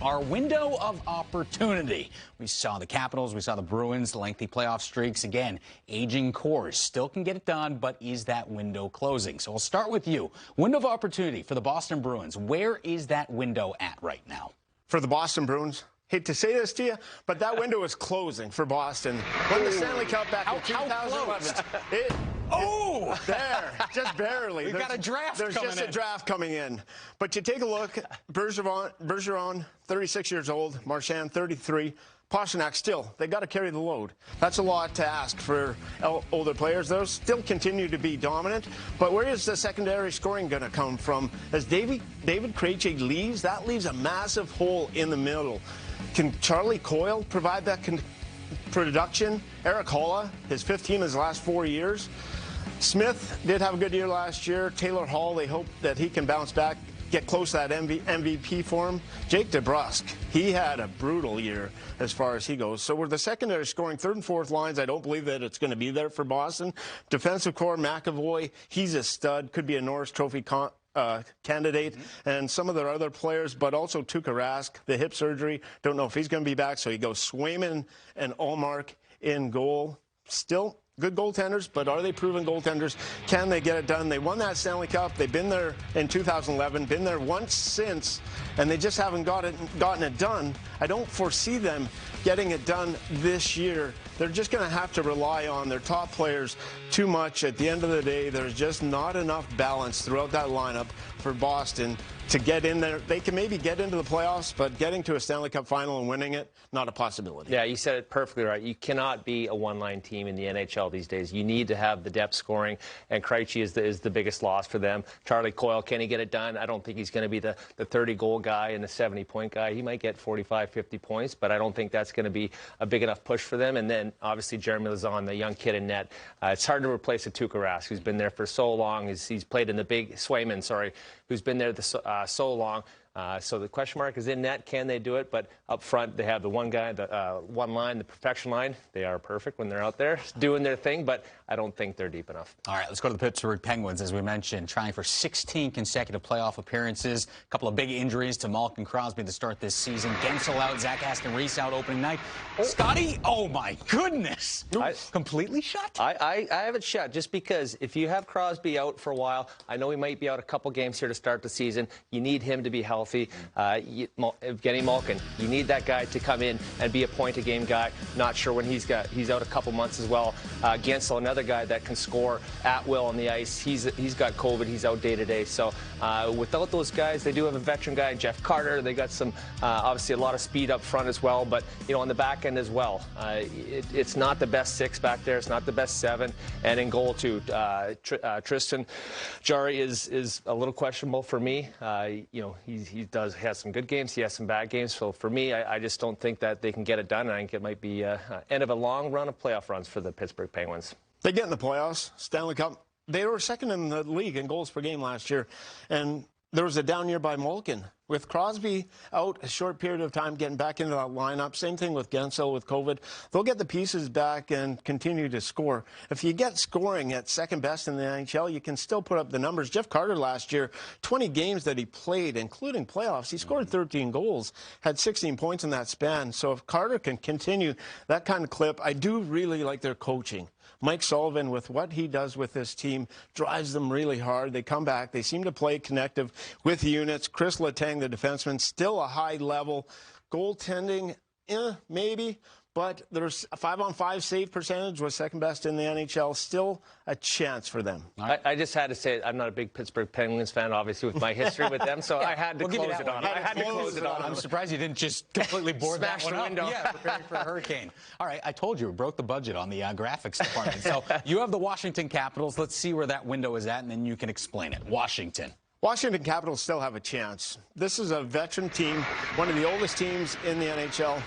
our window of opportunity. We saw the Capitals, we saw the Bruins, lengthy playoff streaks. Again, aging cores still can get it done, but is that window closing? So we'll start with you. Window of opportunity for the Boston Bruins. Where is that window at right now? For the Boston Bruins? Hate to say this to you, but that window is closing for Boston. Won the Stanley Cup back in 2011. There, just barely. We've got a draft There's coming just in. a draft coming in. But you take a look, Bergeron, 36 years old, Marchand, 33. Pastrnak, still, they got to carry the load. That's a lot to ask for older players. Those still continue to be dominant. But where is the secondary scoring going to come from? As David Krejci leaves, that leaves a massive hole in the middle. Can Charlie Coyle provide that production? Eric Holla, his fifth team his last 4 years. Smith did have a good year last year. Taylor Hall, they hope that he can bounce back, get close to that MVP form. Jake DeBrusk, he had a brutal year as far as he goes. So with the secondary scoring, third and fourth lines, I don't believe that it's going to be there for Boston. Defensive core, McAvoy, he's a stud, could be a Norris Trophy candidate, and some of their other players, but also Tuukka Rask, the hip surgery. Don't know if he's going to be back, so he goes Swayman and Ullmark in goal. Still good goaltenders, but are they proven goaltenders? Can they get it done? They won that Stanley Cup. They've been there in 2011, been there once since, and they just haven't gotten it done. I don't foresee them getting it done this year. They're just going to have to rely on their top players too much. At the end of the day, there's just not enough balance throughout that lineup for Boston to get in there. They can maybe get into the playoffs, but getting to a Stanley Cup final and winning it, not a possibility. Yeah, you said it perfectly right. You cannot be a one-line team in the NHL these days. You need to have the depth scoring, and Krejci is the biggest loss for them. Charlie Coyle, can he get it done? I don't think he's going to be the 30-goal guy and the 70-point guy. He might get 45, 50 points, but I don't think that's going to be a big enough push for them. And then, obviously, Jeremy Lauzon, the young kid in net. It's hard to replace a Tuukka Rask, who's been there for so long. He's played in the big Swayman, who's been there so long. So the question mark is in net. Can they do it? But up front, they have the one guy, the one line, the perfection line. They are perfect when they're out there doing their thing, but I don't think they're deep enough. All right, let's go to the Pittsburgh Penguins, as we mentioned, trying for 16 consecutive playoff appearances. A couple of big injuries to Malkin Crosby to start this season. Gensel out, Zach Aston Reese out opening night. Scotty, oh my goodness. Completely shut? I have it shut just because if you have Crosby out for a while, I know he might be out a couple games here to start the season. You need him to be healthy. Evgeny Malkin, you need that guy to come in and be a point-a-game guy. Not sure when he's out a couple months as well. Gensel, another guy that can score at will on the ice. He's got COVID. He's out day-to-day. So without those guys, they do have a veteran guy, Jeff Carter. They got some, obviously, a lot of speed up front as well. But, on the back end as well, it's not the best six back there. It's not the best seven. And in goal, too, Tristan Jarry is a little questionable for me. He has some good games. He has some bad games. So for me, I just don't think that they can get it done. I think it might be end of a long run of playoff runs for the Pittsburgh Penguins. They get in the playoffs, Stanley Cup. They were second in the league in goals per game last year, and there was a down year by Malkin. With Crosby out a short period of time, getting back into that lineup, same thing with Gensel with COVID, they'll get the pieces back and continue to score. If you get scoring at second best in the NHL, you can still put up the numbers. Jeff Carter last year, 20 games that he played, including playoffs, he scored 13 goals, had 16 points in that span. So if Carter can continue that kind of clip, I do really like their coaching. Mike Sullivan, with what he does with this team, drives them really hard. They come back. They seem to play connective with units. Chris Letang, the defenseman, still a high level. Goaltending, maybe. But there's a 5-on-5 save percentage was second best in the NHL. Still a chance for them. I just had to say I'm not a big Pittsburgh Penguins fan, obviously, with my history with them. So I had to close it on. I had to close it on. I'm surprised you didn't just completely board that one window. Yeah, preparing for a hurricane. All right, I told you, we broke the budget on the graphics department. So you have the Washington Capitals. Let's see where that window is at, and then you can explain it. Washington Capitals still have a chance. This is a veteran team, one of the oldest teams in the NHL.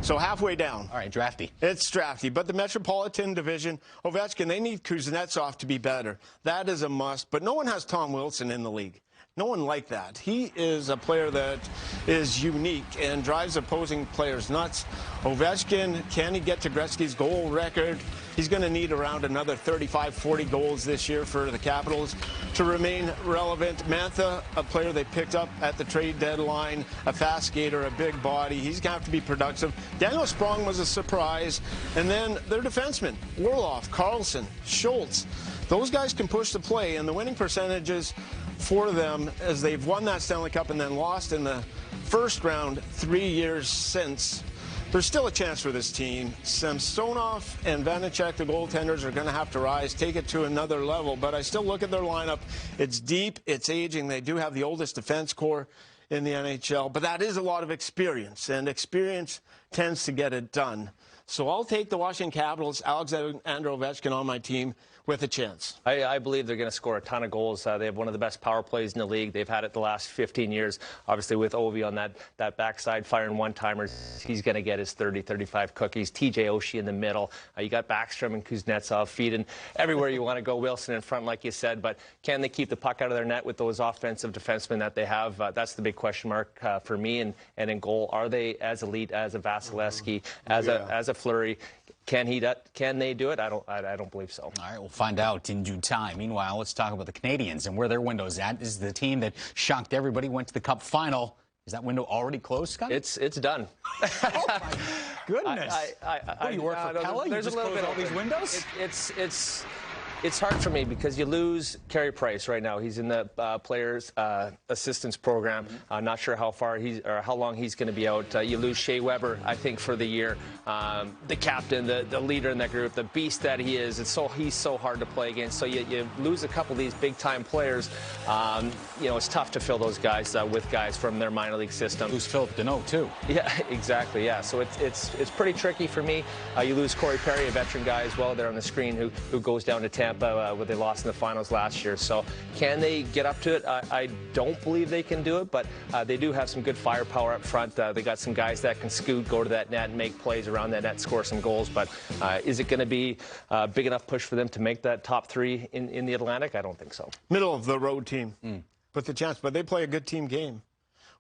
So halfway down. All right, drafty. It's drafty. But the Metropolitan Division, Ovechkin, they need Kuznetsov to be better. That is a must. But no one has Tom Wilson in the league. No one like that. He is a player that is unique and drives opposing players nuts. Ovechkin, can he get to Gretzky's goal record? He's going to need around another 35, 40 goals this year for the Capitals to remain relevant. Mantha, a player they picked up at the trade deadline, a fast skater, a big body. He's going to have to be productive. Daniel Sprong was a surprise. And then their defensemen, Orlov, Carlson, Schultz. Those guys can push the play, and the winning percentages for them as they've won that Stanley Cup and then lost in the first round 3 years since. There's still a chance for this team. Samsonov and Vanacek, the goaltenders, are going to have to rise, take it to another level. But I still look at their lineup. It's deep, it's aging. They do have the oldest defense core in the NHL, but that is a lot of experience, and experience tends to get it done. So I'll take the Washington Capitals, Alexander Ovechkin on my team with a chance. I believe they're going to score a ton of goals. They have one of the best power plays in the league. They've had it the last 15 years. Obviously, with Ovi on that backside firing one-timers, he's going to get his 30, 35 cookies. TJ Oshie in the middle. You got Backstrom and Kuznetsov feeding everywhere you want to go. Wilson in front, like you said. But can they keep the puck out of their net with those offensive defensemen that they have? That's the big question mark for me. And in goal, are they as elite as a Vasilevsky, as a Fleury? Can they do it? I don't believe so. All right, we'll find out in due time. Meanwhile, let's talk about the Canadians and where their window's at. This is the team that shocked everybody, went to the Cup final. Is that window already closed, Scott? It's done. Oh my goodness! What, do you work for Pella? You just close all these windows? It's hard for me because you lose Carey Price right now. He's in the players' assistance program. Not sure how long he's going to be out. You lose Shea Weber, I think, for the year. The captain, the leader in that group, the beast that he is. He's so hard to play against. So you lose a couple of these big-time players. It's tough to fill those guys with guys from their minor league system. Lose Philip Deneau too. Yeah, exactly. Yeah, so it's pretty tricky for me. You lose Corey Perry, a veteran guy as well, there on the screen, who goes down to Tampa. Where they lost in the finals last year. So can they get up to it? I don't believe they can do it, but they do have some good firepower up front. They got some guys that can scoot, go to that net, and make plays around that net, score some goals. But is it going to be a big enough push for them to make that top three in the Atlantic? I don't think so. Middle of the road team with the chance, but they play a good team game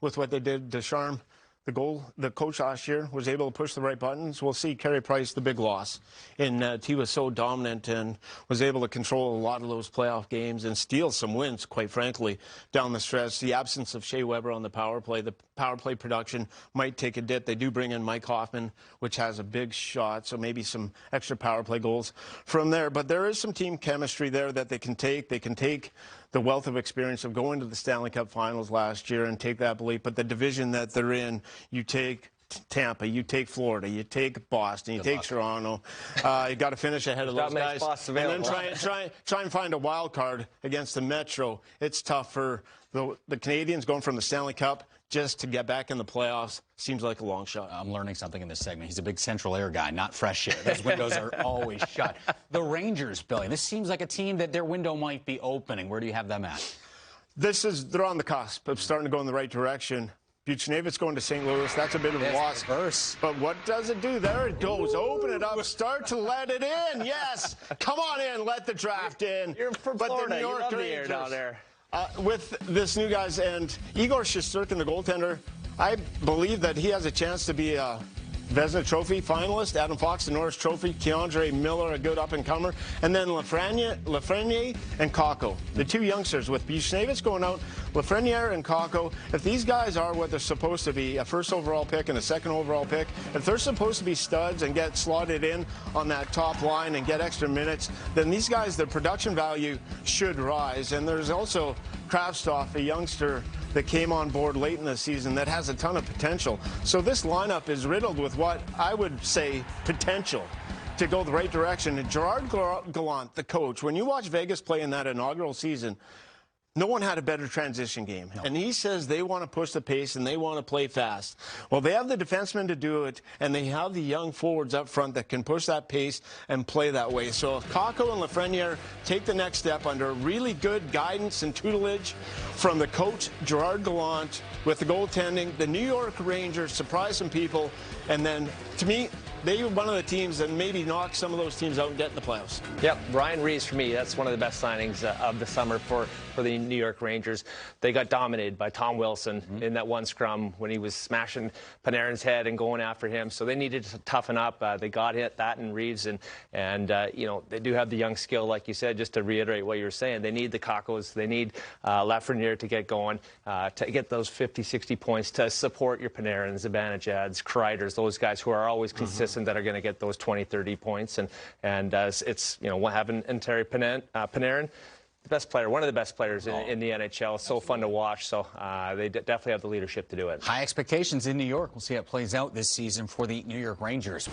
with what they did. Deschamps, the coach last year, was able to push the right buttons. We'll see Carey Price, the big loss. And he was so dominant and was able to control a lot of those playoff games and steal some wins, quite frankly, down the stretch. The absence of Shea Weber on the power play production might take a dip. They do bring in Mike Hoffman, which has a big shot, so maybe some extra power play goals from there. But there is some team chemistry there that they can take. They can take the wealth of experience of going to the Stanley Cup Finals last year and take that belief. But the division that they're in, you take Tampa, you take Florida, you take Boston, you take Toronto. You got to finish ahead of those guys, and then try and find a wild card against the Metro. It's tough for the Canadians going from the Stanley Cup just to get back in the playoffs. Seems like a long shot. I'm learning something in this segment. He's a big central air guy, not fresh air. Those windows are always shut. The Rangers, Billy, this seems like a team that their window might be opening. Where do you have them at? They're on the cusp of starting to go in the right direction. Buchnevich going to St. Louis. That's a bit of a loss. But what does it do? There it goes. Open it up. Start to let it in. Yes. Come on in. Let the draft in. You're from Florida. The New York Rangers down there. With this new guys and Igor Shesterkin, the goaltender, I believe that he has a chance to be a Vezina Trophy finalist. Adam Fox, the Norris Trophy. Keandre Miller, a good up-and-comer. And then Lafreniere and Kakko, the two youngsters. With Buchnevich going out, Lafreniere and Kakko, if these guys are what they're supposed to be, a first overall pick and a second overall pick, if they're supposed to be studs and get slotted in on that top line and get extra minutes, then these guys, their production value should rise. And there's also Kravtsov, a youngster that came on board late in the season that has a ton of potential. So this lineup is riddled with what I would say potential to go the right direction. And Gerard Gallant, the coach, when you watch Vegas play in that inaugural season, no one had a better transition game. No. And he says they want to push the pace and they want to play fast. Well, they have the defensemen to do it, and they have the young forwards up front that can push that pace and play that way. So if Kakko and Lafreniere take the next step under really good guidance and tutelage from the coach, Gerard Gallant, with the goaltending, the New York Rangers surprise some people. And then, to me, they were one of the teams that maybe knocked some of those teams out and get in the playoffs. Yep, Ryan Reeves for me, that's one of the best signings of the summer for the New York Rangers. They got dominated by Tom Wilson in that one scrum when he was smashing Panarin's head and going after him. So they needed to toughen up. They got hit that in Reeves, and you know, they do have the young skill, like you said. Just to reiterate what you were saying, they need the Kakos, they need Lafreniere to get going, to get those 50, 60 points to support your Panarins, Zibanejads, Kreiders, those guys who are always consistent that are going to get those 20, 30 points. And it's, you know, having Terry Panarin, the best player, one of the best players in the NHL. So fun to watch. So they definitely have the leadership to do it. High expectations in New York. We'll see how it plays out this season for the New York Rangers.